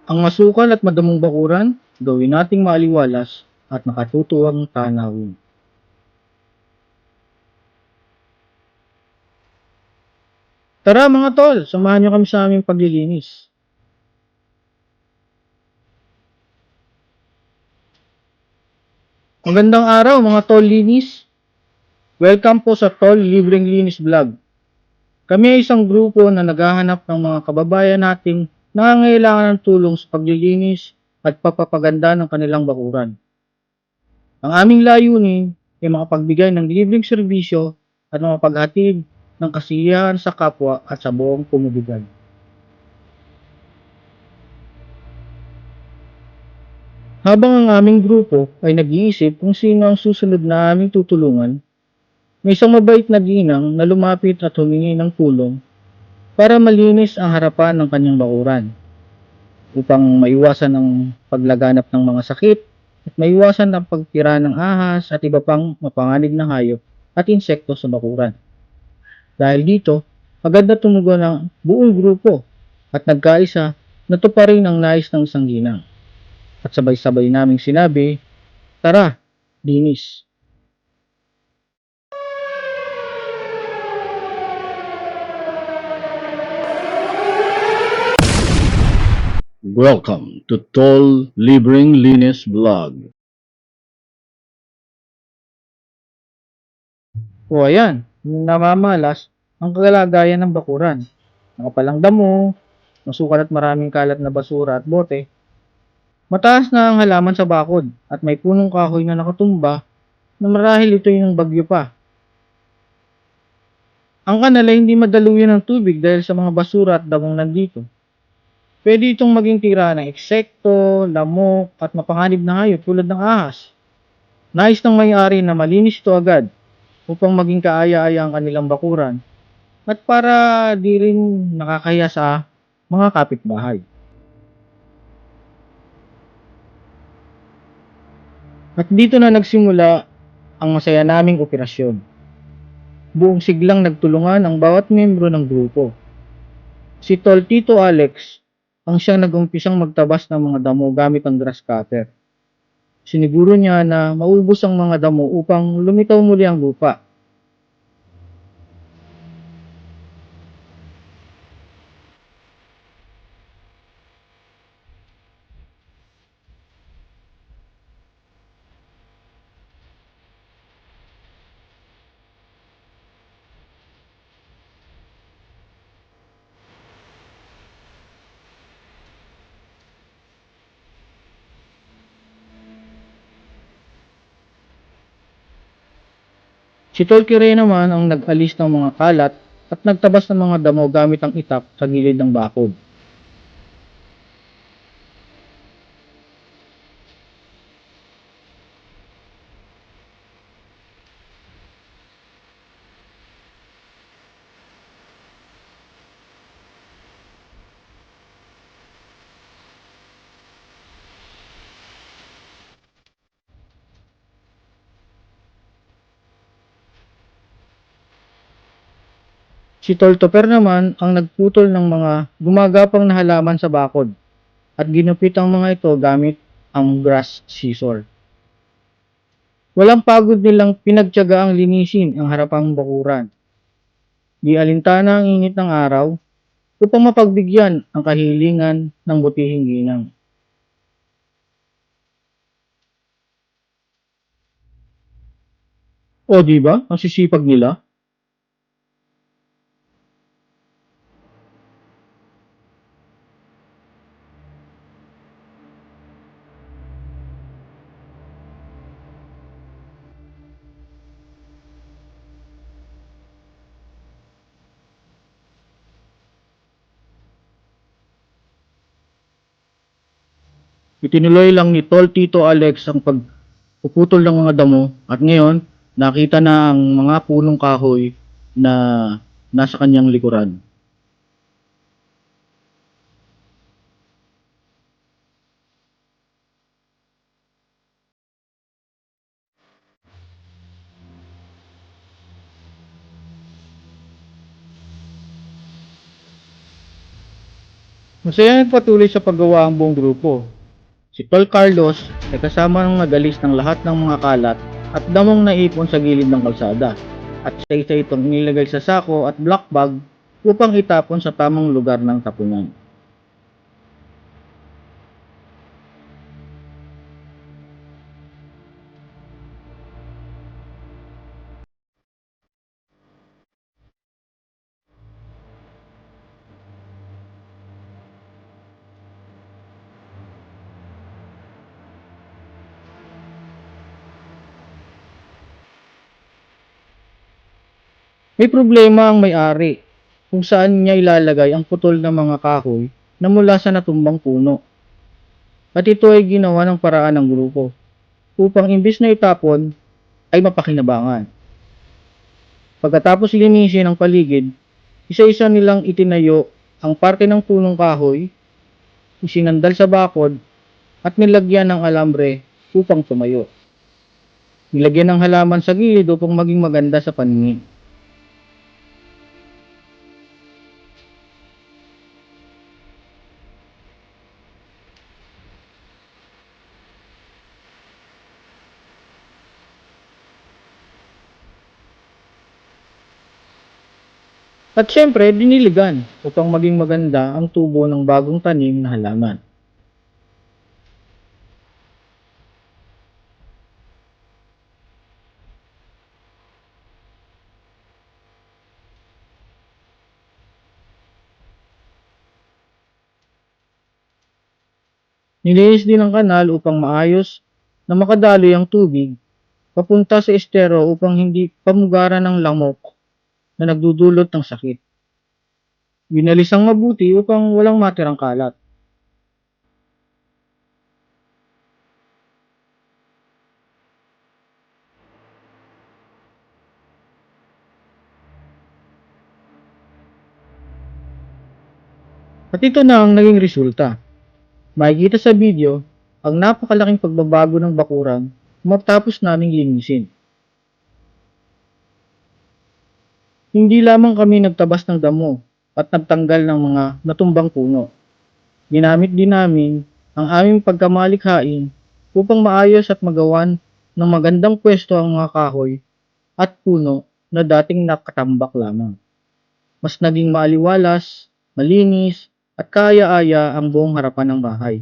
Ang masukal at madamong bakuran, gawin nating maaliwalas at nakatutuwang tanawin. Tara mga tol, samahan niyo kami sa aming paglilinis. Magandang araw mga tol linis. Welcome po sa Tol Libreng Linis Vlog. Kami ay isang grupo na naghahanap ng mga kababayan nating nangangailangan ng tulong sa paglilinis at papapaganda ng kanilang bakuran. Ang aming layunin ay makapagbigay ng libreng serbisyo at makapaghatid ng kasiyahan sa kapwa at sa buong komunidad. Habang ang aming grupo ay nag-iisip kung sino ang susunod na aming tutulungan, may isang mabait na ginang na lumapit at humingi ng tulong para malinis ang harapan ng kanyang bakuran upang maiwasan ang paglaganap ng mga sakit at maiwasan ang pagtira ng ahas at iba pang mapanganib na hayop at insekto sa bakuran. Dahil dito, agad na tumugon ang buong grupo at nagkaisa na tuparin ang nais ng isang ginang. At sabay-sabay naming sinabi, tara, linis. Welcome to Tol Libreng Linis Vlog. O ayan, namamalas ang kagalagayan ng bakuran. Nakapalang damo, masukal at maraming kalat na basura at bote. Mataas na ang halaman sa bakod at may punong kahoy na nakatumba na marahil ito yung bagyo pa. Ang kanal ay hindi madaluyan ng tubig dahil sa mga basura at damong nandito. Pwede itong maging tira ng eksekto, lamok at mapanganib na hayop tulad ng ahas. Nais ng may-ari na malinis ito agad upang maging kaaya-aya ang kanilang bakuran at para di rin nakakahiya sa mga kapitbahay. At dito na nagsimula ang masaya naming operasyon. Buong siglang nagtulungan ang bawat membro ng grupo. Si Tol Tito Alex ang siyang nag-umpisang magtabas ng mga damo gamit ang grass cutter. Siniguro niya na maubos ang mga damo upang lumitaw muli ang lupa. Si Tol Kire naman ang nag-alis ng mga kalat at nagtabas ng mga damo gamit ang itak sa gilid ng bakod. Si Tol Toper naman ang nagputol ng mga gumagapang na halaman sa bakod at ginupit ang mga ito gamit ang grass scissor. Walang pagod nilang pinagtiyaga ang linisin ang harapang bakuran. Di alintana ang init ng araw upang mapagbigyan ang kahilingan ng butihing ginang. O di ba? Ang sisipag nila. Itinuloy lang ni Tol Tito Alex ang pagpuputol ng mga damo at ngayon nakita na ang mga punong kahoy na nasa kanyang likuran. Masaya nagpatuloy sa paggawa ang buong grupo. Si Tol Carlos ay kasama ng nagalis ng lahat ng mga kalat at damong naipon sa gilid ng kalsada at isa-isa itong inilagay sa sako at black bag upang itapon sa tamang lugar ng tapunan. May problema ang may-ari kung saan niya ilalagay ang putol ng mga kahoy na mula sa natumbang puno. At ito ay ginawa ng paraan ng grupo upang imbis na itapon ay mapakinabangan. Pagkatapos linisin ang paligid, isa-isa nilang itinayo ang parte ng punong kahoy, isinandal sa bakod at nilagyan ng alambre upang tumayo. Nilagyan ng halaman sa gilid upang maging maganda sa paningin. At syempre, diniligan upang maging maganda ang tubo ng bagong tanim na halaman. Nilinis din ang kanal upang maayos na makadaloy ang tubig papunta sa estero upang hindi pamugaran ng lamok na nagdudulot ng sakit. Winalis ang mabuti upang walang matirang kalat. At ito na ang naging resulta. Makikita sa video ang napakalaking pagbabago ng bakuran matapos naming linisin. Hindi lamang kami nagtabas ng damo at nagtanggal ng mga natumbang puno. Ginamit din namin ang aming pagkamalikhain upang maayos at magawan ng magandang pwesto ang mga kahoy at puno na dating nakatambak lamang. Mas naging maaliwalas, malinis, at kaya-aya ang buong harapan ng bahay.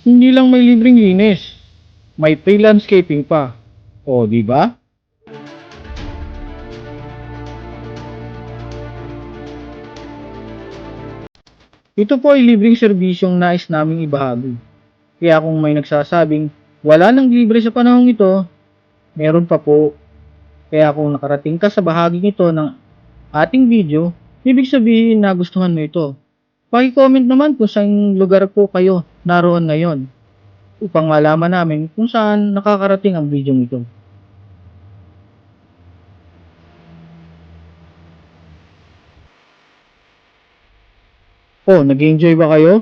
Hindi lang may libreng linis, may free landscaping pa. O, di ba? Ito po ay libreng serbisyong nais naming ibahagi. Kaya kung may nagsasabing wala nang libre sa panahong ito, meron pa po. Kaya kung nakarating ka sa bahaging ito ng ating video, ibig sabihin na gustuhan mo ito. Paki-comment naman kung saan lugar po kayo naroon ngayon upang malaman namin kung saan nakakarating ang video ito. Oh, nag-enjoy ba kayo?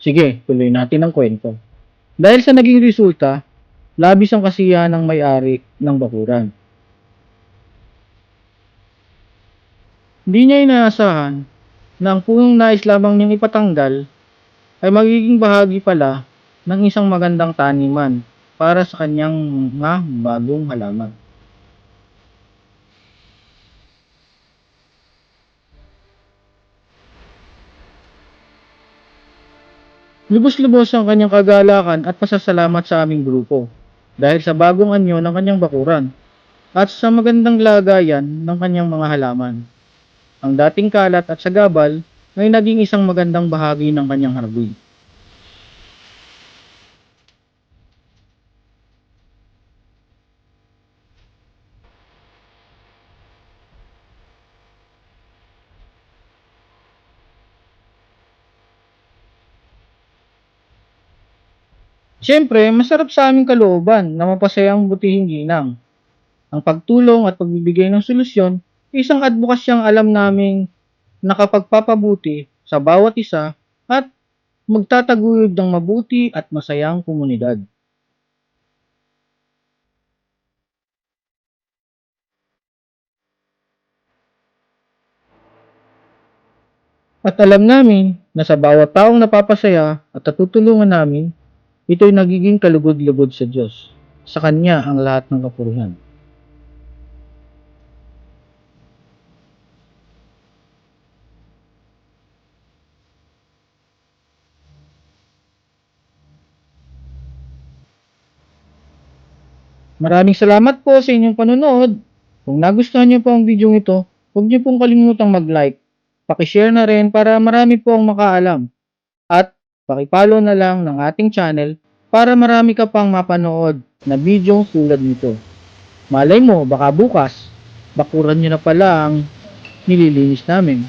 Sige, tuloy natin ang kwento. Dahil sa naging resulta, labis ang kasiyahan ng may-ari ng bakuran. Hindi niya inaasahan na ang punong nais lamang niyang ipatanggal ay magiging bahagi pala ng isang magandang taniman para sa kanyang mga bagong halaman. Lubos-lubos ang kanyang kagalakan at pasasalamat sa aming grupo dahil sa bagong anyo ng kanyang bakuran at sa magandang lagayan ng kanyang mga halaman. Ang dating kalat at sagabal ay naging isang magandang bahagi ng kanyang hardin. Siyempre, masarap sa aming kalooban na mapasaya ang butihing ginang. Ang pagtulong at pagbibigay ng solusyon, isang advokasyang alam naming nakapagpapabuti sa bawat isa at magtataguyod ng mabuti at masayang komunidad. At alam namin na sa bawat taong napapasaya at natutulungan namin, ito'y nagiging kalugod-lugod sa Diyos. Sa Kanya ang lahat ng kapurihan. Maraming salamat po sa inyong panonood. Kung nagustuhan niyo po ang video ito, huwag niyo pong kalimutang mag-like. Pakishare na rin para marami po ang makaalam. At pakipollow na lang ng ating channel para marami ka pang mapanood na video tulad nito. Malay mo, baka bukas, bakuran niyo na pala ang nililinis namin.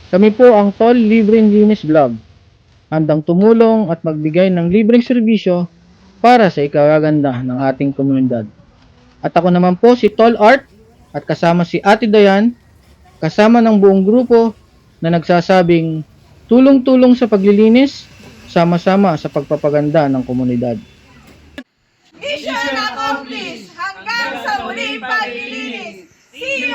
Kami po ang Tol Libreng Linis Vlog. Handang tumulong at magbigay ng libreng serbisyo para sa ikagaganda ng ating komunidad. At ako naman po si Tol Art at kasama si Ate Dayan, kasama ng buong grupo na nagsasabing tulong-tulong sa paglilinis, sama-sama sa pagpapaganda ng komunidad. Mission accomplished! Hanggang sa muling paglilinis! See you